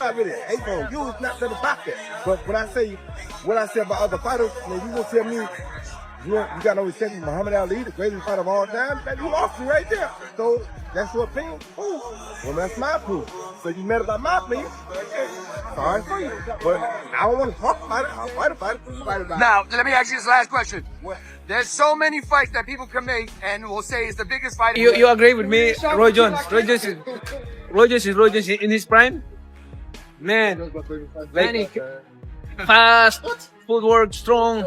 not really hate on you. It's not that about that. But when I say what I say about other fighters, man, you gonna tell me you got no respect for Muhammad Ali, the greatest fighter of all time? Man, you lost me right there. So that's your opinion. Ooh. Well, that's my proof. So you mad about my opinion? Sorry for you. But I don't want to talk about it. I'll fight about it. Now, let me ask you this last question. There's so many fights that people can make and will say is the biggest fight. You agree with me, Roy Jones? Roy Jones is in his prime. Man, like fast, footwork, strong.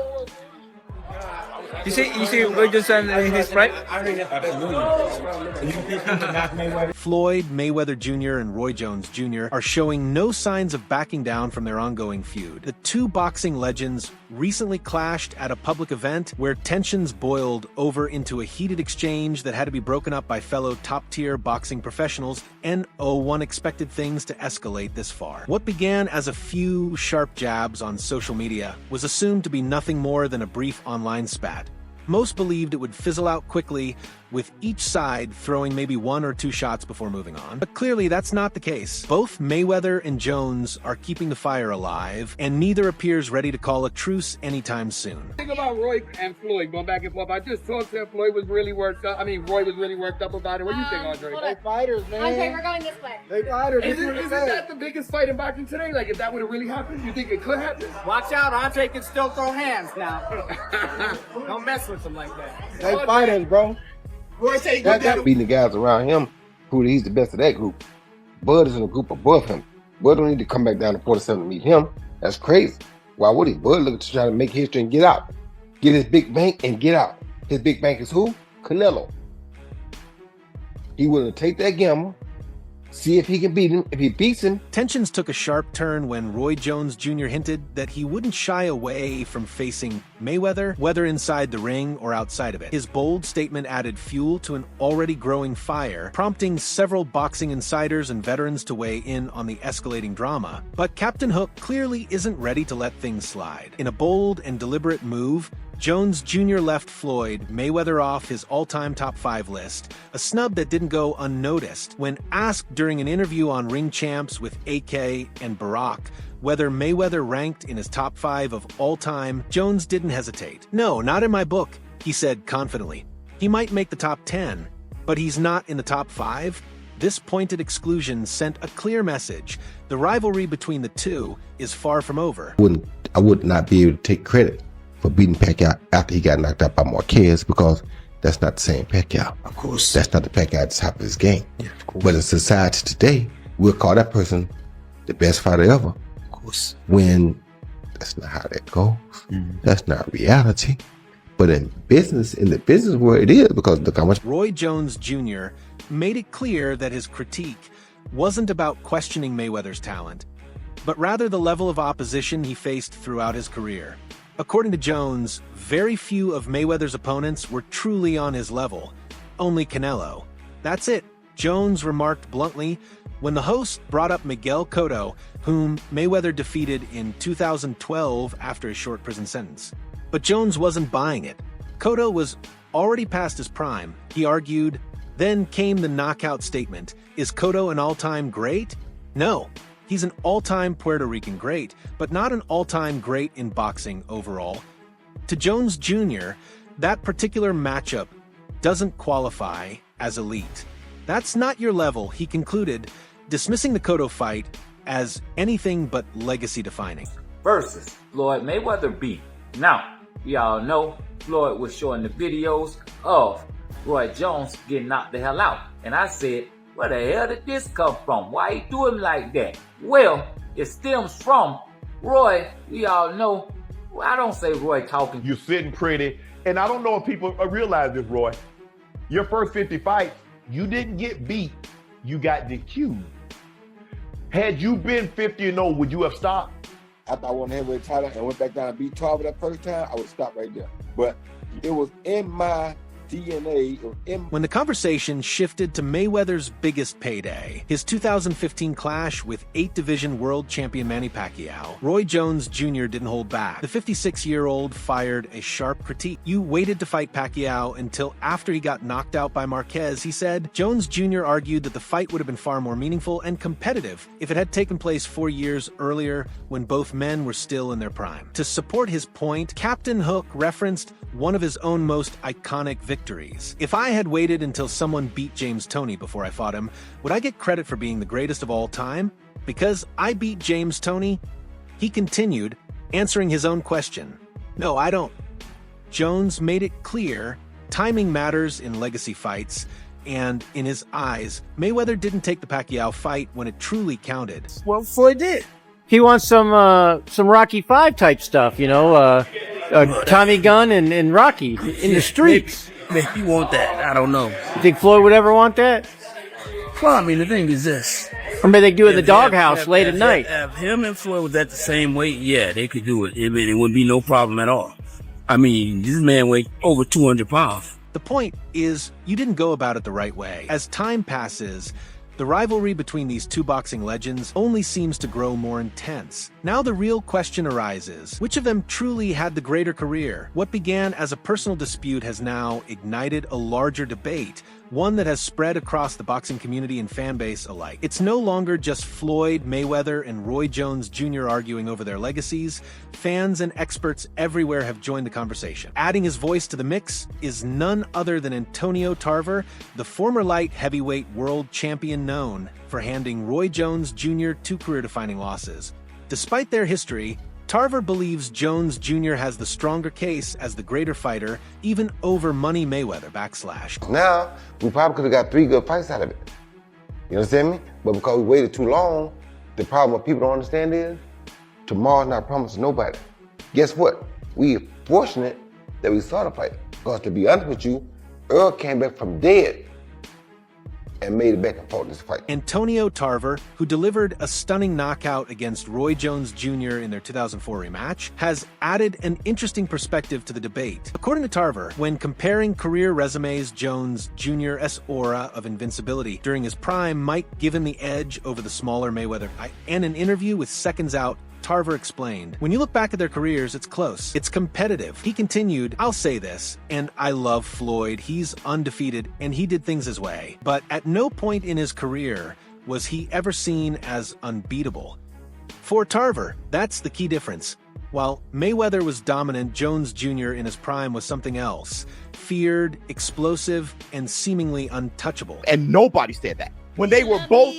You see Roy Jones in his prime? Floyd Mayweather Jr. and Roy Jones Jr. are showing no signs of backing down from their ongoing feud. The two boxing legends recently clashed at a public event where tensions boiled over into a heated exchange that had to be broken up by fellow top-tier boxing professionals, and one expected things to escalate this far. What began as a few sharp jabs on social media was assumed to be nothing more than a brief online spat. Most believed it would fizzle out quickly, with each side throwing maybe 1 or 2 shots before moving on. But clearly that's not the case. Both Mayweather and Jones are keeping the fire alive, and neither appears ready to call a truce anytime soon. Think about Roy and Floyd going back and forth. I just thought that Floyd was really worked up. I mean, Roy was really worked up about it. What do you think, Andre? They fighters, man. Andre, we're going this way. They fighters. Isn't that the biggest fight in boxing today? Like, if that would have really happened, you think it could happen? Watch out, Andre can still throw hands now. Don't mess with him like that. They fighters, bro. Roy, take That beating the guys around him, who he's the best of that group. Bud is in a group above him. Bud don't need to come back down to 47 to meet him. That's crazy. Why would he? Bud looking to try to make history and get out. Get his big bank and get out. His big bank is who? Canelo. He willing to take that gamble, see if he can beat him. If he beats him. Tensions took a sharp turn when Roy Jones Jr. hinted that he wouldn't shy away from facing Mayweather, whether inside the ring or outside of it. His bold statement added fuel to an already growing fire, prompting several boxing insiders and veterans to weigh in on the escalating drama. But Captain Hook clearly isn't ready to let things slide. In a bold and deliberate move, Jones Jr. left Floyd Mayweather off his all-time top 5 list, a snub that didn't go unnoticed. When asked during an interview on Ring Champs with AK and Barack whether Mayweather ranked in his top 5 of all time, Jones didn't hesitate. "No, not in my book," he said confidently. "He might make the top 10, but he's not in the top 5. This pointed exclusion sent a clear message. The rivalry between the two is far from over. I would not be able to take credit for beating Pacquiao after he got knocked out by Marquez, because that's not the same Pacquiao. Of course. That's not the Pacquiao at the top of his game. Yeah, of course. But in society today, we'll call that person the best fighter ever. Of course. When that's not how that goes. That's not reality. But in the business world, it is, because look how much. Roy Jones Jr. made it clear that his critique wasn't about questioning Mayweather's talent, but rather the level of opposition he faced throughout his career. According to Jones, very few of Mayweather's opponents were truly on his level. Only Canelo. That's it, Jones remarked bluntly when the host brought up Miguel Cotto, whom Mayweather defeated in 2012 after a short prison sentence. But Jones wasn't buying it. Cotto was already past his prime, he argued. Then came the knockout statement. Is Cotto an all-time great? No. He's an all-time Puerto Rican great, but not an all-time great in boxing overall. To Jones Jr., that particular matchup doesn't qualify as elite. That's not your level, he concluded, dismissing the Cotto fight as anything but legacy-defining. Versus Floyd Mayweather beat. Now, we all know Floyd was showing the videos of Roy Jones getting knocked the hell out. And I said, where the hell did this come from? Why he do him like that? Well, it stems from Roy. We all know, well, I don't say Roy talking. You're sitting pretty. And I don't know if people realize this, Roy. Your first 50 fights, you didn't get beat. You got DQ'd. Had you been 50-0, would you have stopped? After I won the heavyweight title and went back down and beat 12 that first time, I would stop right there. But it was in my DNA in When the conversation shifted to Mayweather's biggest payday, his 2015 clash with 8-division world champion Manny Pacquiao, Roy Jones Jr. didn't hold back. The 56-year-old fired a sharp critique. "You waited to fight Pacquiao until after he got knocked out by Marquez," he said. Jones Jr. argued that the fight would have been far more meaningful and competitive if it had taken place 4 years earlier when both men were still in their prime. To support his point, Captain Hook referenced one of his own most iconic victories. "If I had waited until someone beat James Toney before I fought him, would I get credit for being the greatest of all time? Because I beat James Toney?" He continued, answering his own question. "No, I don't." Jones made it clear timing matters in legacy fights, and in his eyes, Mayweather didn't take the Pacquiao fight when it truly counted. Well, Floyd did. He wants some Rocky V type stuff, you know, Tommy Gunn and Rocky in the streets. Maybe you want that. I don't know. You think Floyd would ever want that? Well, I mean, the thing is this. Or maybe they do it in the doghouse late at night. If him and Floyd was at the same weight, yeah, they could do it. I mean, it wouldn't be no problem at all. I mean, this man weighed over 200 pounds. The point is, you didn't go about it the right way. As time passes, the rivalry between these two boxing legends only seems to grow more intense. Now the real question arises, which of them truly had the greater career? What began as a personal dispute has now ignited a larger debate, one that has spread across the boxing community and fan base alike. It's no longer just Floyd Mayweather and Roy Jones Jr. arguing over their legacies. Fans and experts everywhere have joined the conversation. Adding his voice to the mix is none other than Antonio Tarver, the former light heavyweight world champion known for handing Roy Jones Jr. 2 career-defining losses. Despite their history, Tarver believes Jones Jr. has the stronger case as the greater fighter, even over Money Mayweather / Now, we probably could have got 3 good fights out of it. You understand me? But because we waited too long, the problem what people don't understand is, tomorrow's not promised to nobody. Guess what? We are fortunate that we saw the fight. Because to be honest with you, Earl came back from dead and made it back and fought this fight. Antonio Tarver, who delivered a stunning knockout against Roy Jones Jr. in their 2004 rematch, has added an interesting perspective to the debate. According to Tarver, when comparing career resumes, Jones Jr.'s aura of invincibility during his prime might give him the edge over the smaller Mayweather. In an interview with Seconds Out, Tarver explained, "When you look back at their careers, it's close. It's competitive." He continued, "I'll say this, and I love Floyd. He's undefeated, and he did things his way. But at no point in his career was he ever seen as unbeatable." For Tarver, that's the key difference. While Mayweather was dominant, Jones Jr. in his prime was something else. Feared, explosive, and seemingly untouchable. And nobody said that. When they were both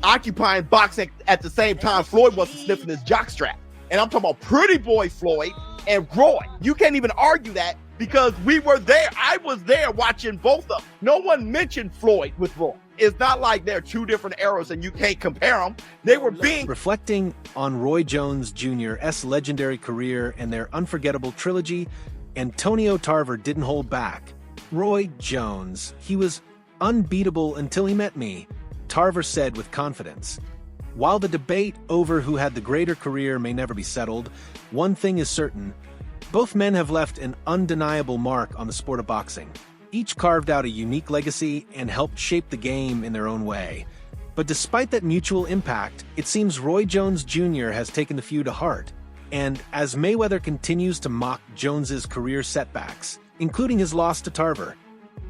occupying boxing at the same time, Floyd wasn't sniffing his jockstrap. And I'm talking about Pretty Boy Floyd and Roy. You can't even argue that because we were there. I was there watching both of them. No one mentioned Floyd with Roy. It's not like they're 2 different eras and you can't compare them. They were being... Reflecting on Roy Jones Jr.'s legendary career and their unforgettable trilogy, Antonio Tarver didn't hold back. "Roy Jones, he was unbeatable until he met me," Tarver said with confidence. While the debate over who had the greater career may never be settled, one thing is certain: both men have left an undeniable mark on the sport of boxing. Each carved out a unique legacy and helped shape the game in their own way. But despite that mutual impact, it seems Roy Jones Jr. has taken the feud to heart. And as Mayweather continues to mock Jones's career setbacks, including his loss to Tarver,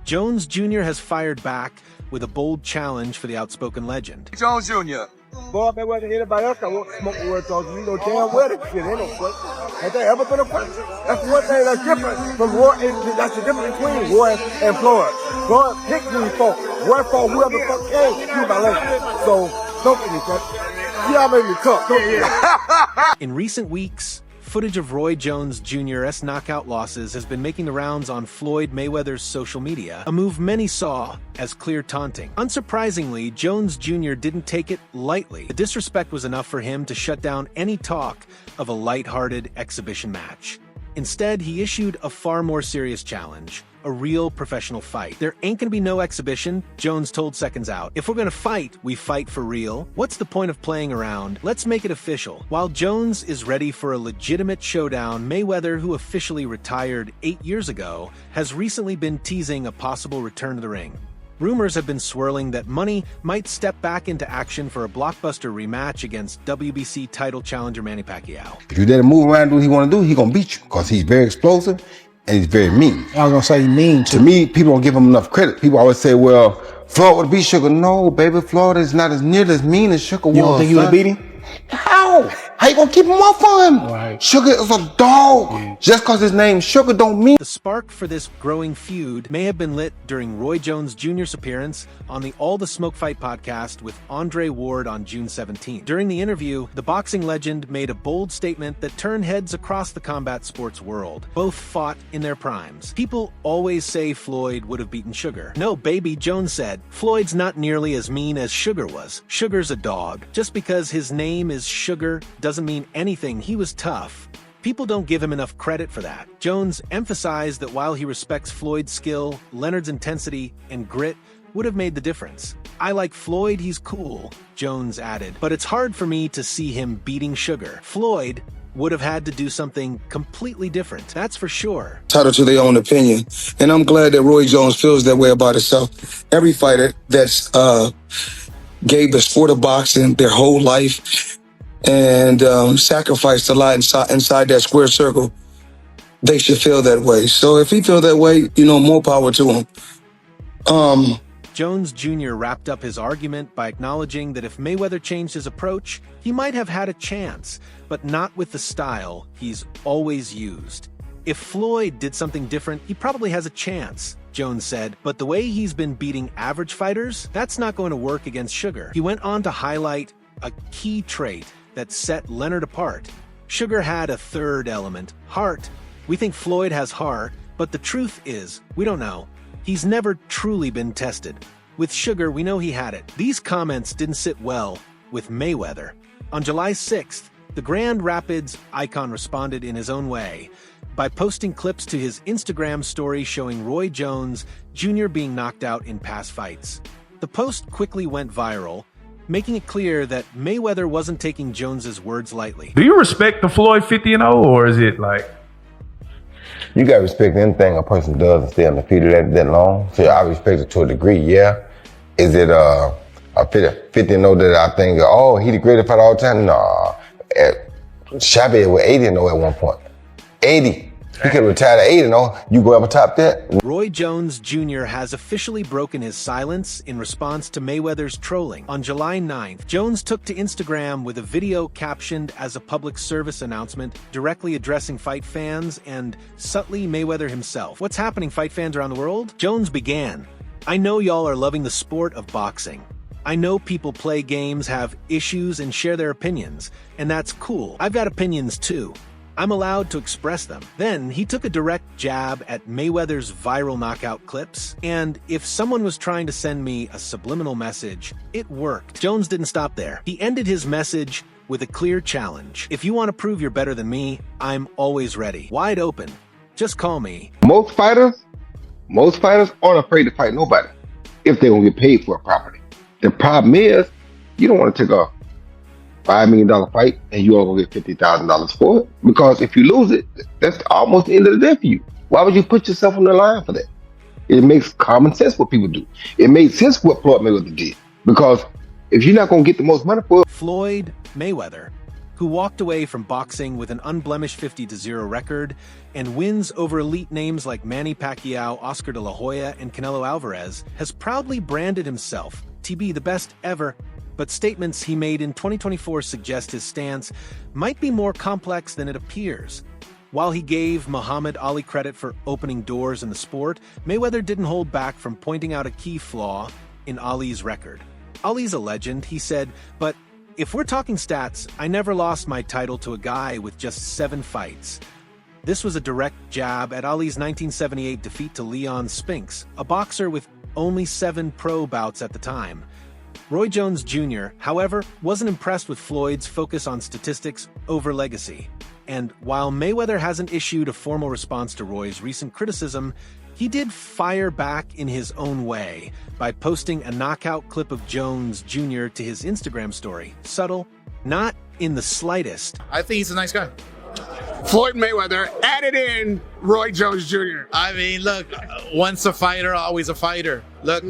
Jones Jr. has fired back with a bold challenge for the outspoken legend. Jones Jr. Boy, Mayweather, anybody else, I won't smoke the word talking. You know damn well that shit ain't no question. Has there ever been a question? That's one thing that's different from Roy. That's the difference between Roy and Floyd. Floyd picked who he fought. Roy fought whoever the fuck came. Excuse my language. So, don't get me fucked. Y'all made me cook. In recent weeks, footage of Roy Jones Jr.'s knockout losses has been making the rounds on Floyd Mayweather's social media, a move many saw as clear taunting. Unsurprisingly, Jones Jr. didn't take it lightly. The disrespect was enough for him to shut down any talk of a lighthearted exhibition match. Instead, he issued a far more serious challenge. a real professional fight. There ain't gonna be no exhibition, Jones told Seconds Out. If we're gonna fight, we fight for real. What's the point of playing around? Let's make it official. While Jones is ready for a legitimate showdown, Mayweather, who officially retired 8 years ago, has recently been teasing a possible return to the ring. Rumors have been swirling that Money might step back into action for a blockbuster rematch against WBC title challenger Manny Pacquiao. If you let him move around and do what he want to do, he gonna beat you because he's very explosive and he's very mean. I was gonna say mean too. To me, people don't give him enough credit. People always say, well, Floyd would beat Sugar. No, baby, Floyd is not as near as mean as Sugar was. You don't think he would beat him? How? How you gonna keep him off of him? Right. Sugar is a dog. Yeah. Just cause his name's Sugar don't mean. The spark for this growing feud may have been lit during Roy Jones Jr.'s appearance on the All the Smoke Fight podcast with Andre Ward on June 17th. During the interview, the boxing legend made a bold statement that turned heads across the combat sports world. Both fought in their primes. People always say Floyd would have beaten Sugar. No, baby, Jones said, Floyd's not nearly as mean as Sugar was. Sugar's a dog. Just because his name is Sugar doesn't mean anything. He was tough. People don't give him enough credit for that. Jones emphasized that while he respects Floyd's skill, Leonard's intensity and grit would have made the difference. I like Floyd, he's cool, Jones added, but it's hard for me to see him beating Sugar. Floyd would have had to do something completely different, that's for sure. Entitled to their own opinion, and I'm glad that Roy Jones feels that way about himself. Every fighter that's gave the sport of boxing their whole life and sacrificed a lot inside that square circle, they should feel that way. So if he feels that way, more power to him. Jones Jr. wrapped up his argument by acknowledging that if Mayweather changed his approach, he might have had a chance, but not with the style he's always used. If Floyd did something different, he probably has a chance, Jones said, but the way he's been beating average fighters, that's not going to work against Sugar. He went on to highlight a key trait that set Leonard apart. Sugar had a third element, heart. We think Floyd has heart, but the truth is, we don't know. He's never truly been tested. With Sugar, we know he had it. These comments didn't sit well with Mayweather. On July 6th, the Grand Rapids icon responded in his own way by posting clips to his Instagram story showing Roy Jones Jr. being knocked out in past fights. The post quickly went viral, making it clear that Mayweather wasn't taking Jones's words lightly. Do you respect the Floyd 50-0, or is it like... You gotta respect anything a person does and stay undefeated that long. So I respect it to a degree, yeah. Is it a 50-0 that I think, oh, he the greatest fighter all the time? Nah. Chavez was 80-0 at one point. 80. He could retire to 8-0. You go up top that. Roy Jones Jr. has officially broken his silence in response to Mayweather's trolling. On July 9th, Jones took to Instagram with a video captioned as a public service announcement directly addressing fight fans and subtly Mayweather himself. What's happening, fight fans around the world? Jones began. I know y'all are loving the sport of boxing. I know people play games, have issues, and share their opinions, and that's cool. I've got opinions too. I'm allowed to express them. Then he took a direct jab at Mayweather's viral knockout clips, and if someone was trying to send me a subliminal message, it worked. Jones didn't stop there. He ended his message with a clear challenge. If you want to prove you're better than me, I'm always ready. Wide open. Just call me. Most fighters aren't afraid to fight nobody if they're gonna get paid for it properly. The problem is, you don't want to take a $5 million fight and you only gonna get $50,000 for it, because if you lose it, that's almost the end of the day for you. Why would you put yourself on the line for that? It makes common sense what people do. It made sense what Floyd Mayweather did, because if you're not gonna get the most money for it. Floyd Mayweather, who walked away from boxing with an unblemished 50-0 record and wins over elite names like Manny Pacquiao, Oscar de la Hoya, and Canelo Alvarez, has proudly branded himself to be the best ever. But statements he made in 2024 suggest his stance might be more complex than it appears. While he gave Muhammad Ali credit for opening doors in the sport, Mayweather didn't hold back from pointing out a key flaw in Ali's record. Ali's a legend, he said, but if we're talking stats, I never lost my title to a guy with just 7 fights. This was a direct jab at Ali's 1978 defeat to Leon Spinks, a boxer with only 7 pro bouts at the time. Roy Jones Jr., however, wasn't impressed with Floyd's focus on statistics over legacy. And while Mayweather hasn't issued a formal response to Roy's recent criticism, He did fire back in his own way by posting a knockout clip of Jones Jr. to his Instagram story. Subtle, not in the slightest. I think he's a nice guy. Floyd Mayweather added in Roy Jones Jr. I mean, look, once a fighter, always a fighter. Look,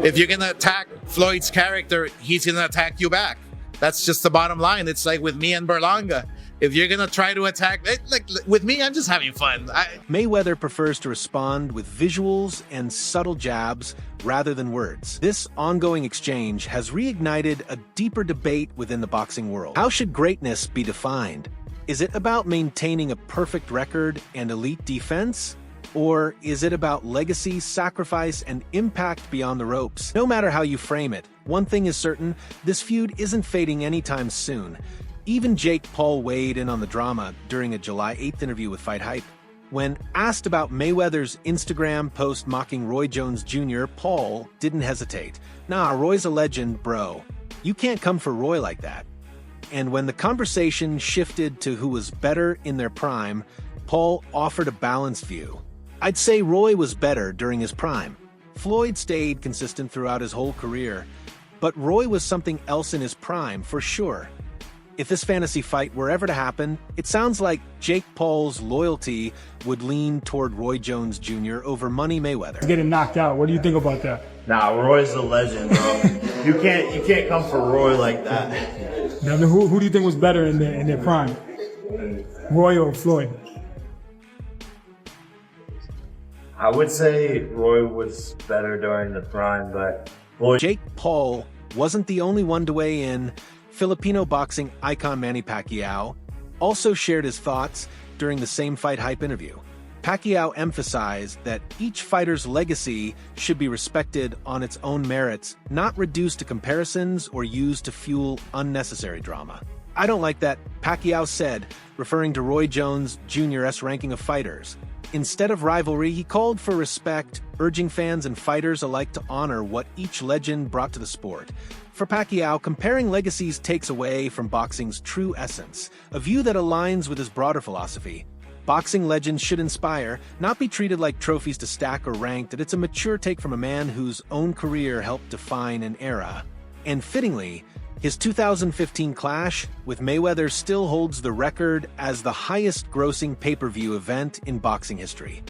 if you're going to attack Floyd's character, he's going to attack you back. That's just the bottom line. It's like with me and Berlanga. If you're going to try to attack, like with me, I'm just having fun. Mayweather prefers to respond with visuals and subtle jabs rather than words. This ongoing exchange has reignited a deeper debate within the boxing world. How should greatness be defined? Is it about maintaining a perfect record and elite defense? Or is it about legacy, sacrifice, and impact beyond the ropes? No matter how you frame it, one thing is certain, this feud isn't fading anytime soon. Even Jake Paul weighed in on the drama during a July 8th interview with Fight Hype. When asked about Mayweather's Instagram post mocking Roy Jones Jr., Paul didn't hesitate. Nah, Roy's a legend, bro. You can't come for Roy like that. And when the conversation shifted to who was better in their prime, Paul offered a balanced view. I'd say Roy was better during his prime. Floyd stayed consistent throughout his whole career, but Roy was something else in his prime, for sure. If this fantasy fight were ever to happen, it sounds like Jake Paul's loyalty would lean toward Roy Jones Jr. over Money Mayweather. Getting knocked out. What do you think about that? Nah, Roy's a legend, bro. You can't come for Roy like that. Now, who do you think was better in their prime? Roy or Floyd? I would say Roy was better during the prime, but Floyd. Jake Paul wasn't the only one to weigh in. Filipino boxing icon Manny Pacquiao also shared his thoughts during the same Fight Hype interview. Pacquiao emphasized that each fighter's legacy should be respected on its own merits, not reduced to comparisons or used to fuel unnecessary drama. I don't like that, Pacquiao said, referring to Roy Jones Jr.'s ranking of fighters. Instead of rivalry, he called for respect, urging fans and fighters alike to honor what each legend brought to the sport. For Pacquiao, comparing legacies takes away from boxing's true essence, a view that aligns with his broader philosophy. Boxing legends should inspire, not be treated like trophies to stack or rank, that it's a mature take from a man whose own career helped define an era. And fittingly, his 2015 clash with Mayweather still holds the record as the highest-grossing pay-per-view event in boxing history.